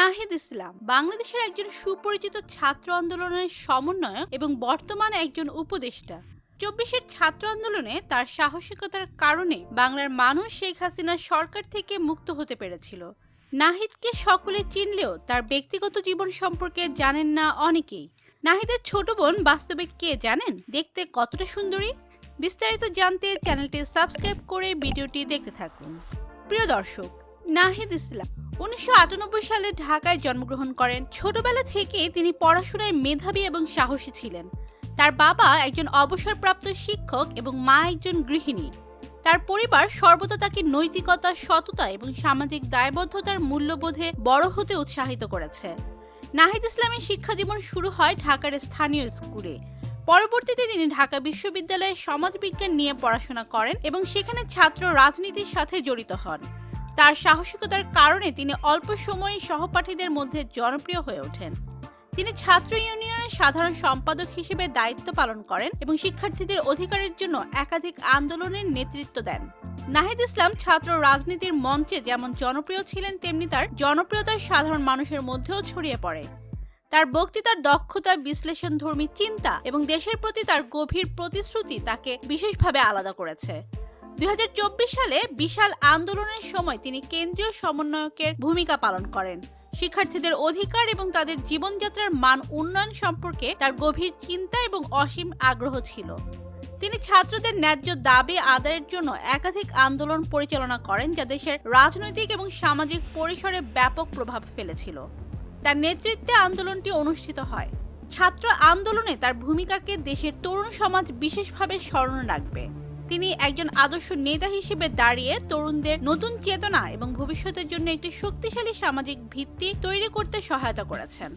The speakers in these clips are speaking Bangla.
নাহিদ ইসলাম বাংলাদেশের একজন সুপরিচিত ছাত্র আন্দোলনের সমন্বয়ক এবং বর্তমানে একজন উপদেষ্টা। ২৪-এর ছাত্র আন্দোলনে তার সাহসিকতার কারণে বাংলার মানুষ শেখ হাসিনার সরকার থেকে মুক্ত হতে পেরেছিল। নাহিদকে সকলে চিনলেও তার ব্যক্তিগত জীবন সম্পর্কে জানেন না অনেকেই। নাহিদের ছোট বোন বাস্তবে কে জানেন? দেখতে কতটা সুন্দরী? বিস্তারিত জানতে চ্যানেলটি সাবস্ক্রাইব করে ভিডিওটি দেখতে থাকুন। প্রিয় দর্শক, নাহিদ ইসলাম ১৯৯৮ সালে ঢাকায় জন্মগ্রহণ করেন। ছোটবেলা থেকে তিনি পড়াশোনায় মেধাবী এবং সাহসী ছিলেন। তার বাবা একজন অবসরপ্রাপ্ত শিক্ষক এবং মা একজন গৃহিণী। তার পরিবার সর্বদা তাকে নৈতিকতা, সততা এবং সামাজিক দায়বদ্ধতার মূল্যবোধে বড় হতে উৎসাহিত করেছে। নাহিদ ইসলামের শিক্ষা জীবন শুরু হয় ঢাকার স্থানীয় স্কুলে। পরবর্তীতে তিনি ঢাকা বিশ্ববিদ্যালয়ে সমাজবিজ্ঞান নিয়ে পড়াশোনা করেন এবং সেখানে ছাত্র রাজনীতির সাথে জড়িত হন। তার সাহসিকতার কারণে তিনি অল্প সময়ে সহপাঠীদের মধ্যে জনপ্রিয় হয়ে ওঠেন। তিনি ছাত্র ইউনিয়নের সাধারণ সম্পাদক হিসেবে দায়িত্ব পালন করেন এবং শিক্ষার্থীদের অধিকারের জন্য একাধিক আন্দোলনের নেতৃত্ব দেন। নাহিদ ইসলাম ছাত্র রাজনীতির মঞ্চে যেমন জনপ্রিয় ছিলেন, তেমনি তার জনপ্রিয়তার সাধারণ মানুষের মধ্যেও ছড়িয়ে পড়ে। তার বক্তৃতার দক্ষতা, বিশ্লেষণধর্মী চিন্তা এবং দেশের প্রতি তার গভীর প্রতিশ্রুতি তাকে বিশেষভাবে আলাদা করেছে। ২০২৪ সালে বিশাল আন্দোলনের সময় তিনি কেন্দ্রীয় সমন্বয়কের ভূমিকা পালন করেন। শিক্ষার্থীদের অধিকার এবং তাদের জীবনযাত্রার মান উন্নয়ন সম্পর্কে তার গভীর চিন্তা এবং অসীম আগ্রহ ছিল। তিনি ছাত্রদের ন্যায্য দাবি আদায়ের জন্য একাধিক আন্দোলন পরিচালনা করেন, যা দেশের রাজনৈতিক এবং সামাজিক পরিসরে ব্যাপক প্রভাব ফেলেছিল। তার নেতৃত্বে আন্দোলনটি অনুষ্ঠিত হয়। ছাত্র আন্দোলনে তার ভূমিকাকে দেশের তরুণ সমাজ বিশেষভাবে স্মরণ রাখবে। তিনি একজন আদর্শ নেতা হিসেবে দাঁড়িয়ে তরুণদের নতুন চেতনা এবং ভবিষ্যতের জন্য একটি শক্তিশালী সামাজিক ভিত্তি তৈরি করতে সহায়তা করেছেন।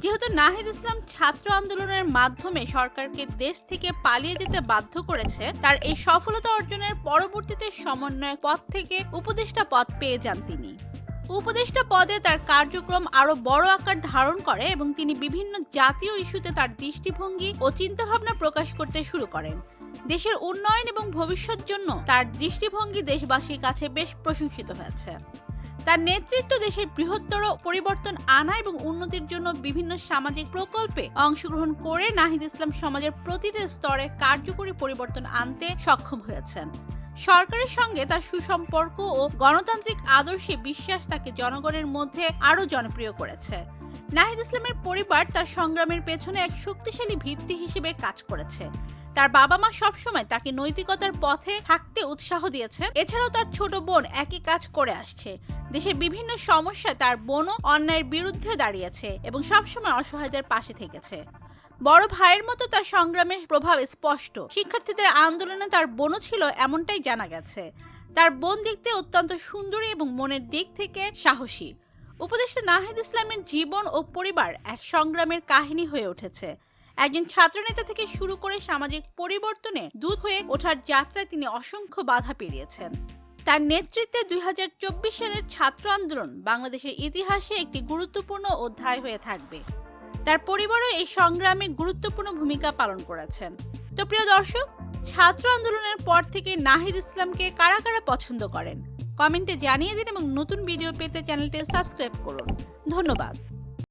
যেহেতু নাহিদ ইসলাম ছাত্র আন্দোলনের মাধ্যমে সরকারকে দেশ থেকে পালিয়ে যেতে বাধ্য করেছে, তার এই সফলতা অর্জনের পরবর্তীতে সমন্বয়ক পদ থেকে উপদেষ্টা পদ পেয়ে যান তিনি। উপদেষ্টা পদে তার কার্যক্রম আরো বড় আকার ধারণ করে এবং তিনি বিভিন্ন জাতীয় ইস্যুতে তার দৃষ্টিভঙ্গি ও চিন্তাভাবনা প্রকাশ করতে শুরু করেন। দেশের উন্নয়ন এবং ভবিষ্যৎ জন্য তার দৃষ্টিভঙ্গি দেশবাসীর কাছে বেশ প্রশংসিত হয়েছে। তার নেতৃত্ব দেশের বৃহত্তর পরিবর্তন আনা এবং উন্নতির জন্য বিভিন্ন সামাজিক প্রকল্পে অংশগ্রহণ করে নাহিদ ইসলাম সমাজের প্রতিটি স্তরে কার্যকরী পরিবর্তন আনতে সক্ষম হয়েছেন। সরকারের সঙ্গে তার সুসম্পর্ক ও গণতান্ত্রিক আদর্শে বিশ্বাস তাকে জনগণের মধ্যে আরো জনপ্রিয় করেছে। নাহিদ ইসলামের পরিবার তার সংগ্রামের পেছনে এক শক্তিশালী ভিত্তি হিসেবে কাজ করেছে। তার বাবা মা সবসময় তাকে নৈতিকতার পথে থাকতে উৎসাহ দিয়েছেন। এছাড়াও তার ছোট বোন একই কাজ করে আসছে। দেশের বিভিন্ন সমস্যায় তার বোনও অন্যায়ের বিরুদ্ধে দাঁড়িয়েছে এবং সবসময় অসহায়দের পাশে থেকেছে। বড় ভাইয়ের মতো তার সংগ্রামের প্রভাব স্পষ্ট। শিক্ষার্থীদের আন্দোলনে তার বোনও ছিল, এমনটাই জানা গেছে। তার বোন দেখতে অত্যন্ত সুন্দরী এবং মনের দিক থেকে সাহসী। উপদেষ্টা নাহিদ ইসলামের জীবন ও পরিবার এক সংগ্রামের কাহিনী হয়ে উঠেছে। একজন ছাত্রনেতা থেকে শুরু করে সামাজিক পরিবর্তনে দূত হয়ে ওঠার যাত্রায় তিনি অসংখ্য বাধা পেরিয়েছেন। তার নেতৃত্বে ২০২৪ সালের ছাত্র আন্দোলন বাংলাদেশের ইতিহাসে একটি গুরুত্বপূর্ণ অধ্যায় হয়ে থাকবে। তার পরিবারও এই সংগ্রামে গুরুত্বপূর্ণ ভূমিকা পালন করেছেন। তো প্রিয় দর্শক, ছাত্র আন্দোলনের পর থেকে নাহিদ ইসলামকে কারা কারা পছন্দ করেন কমেন্টে জানিয়ে দিন এবং নতুন ভিডিও পেতে চ্যানেলটি সাবস্ক্রাইব করুন। ধন্যবাদ।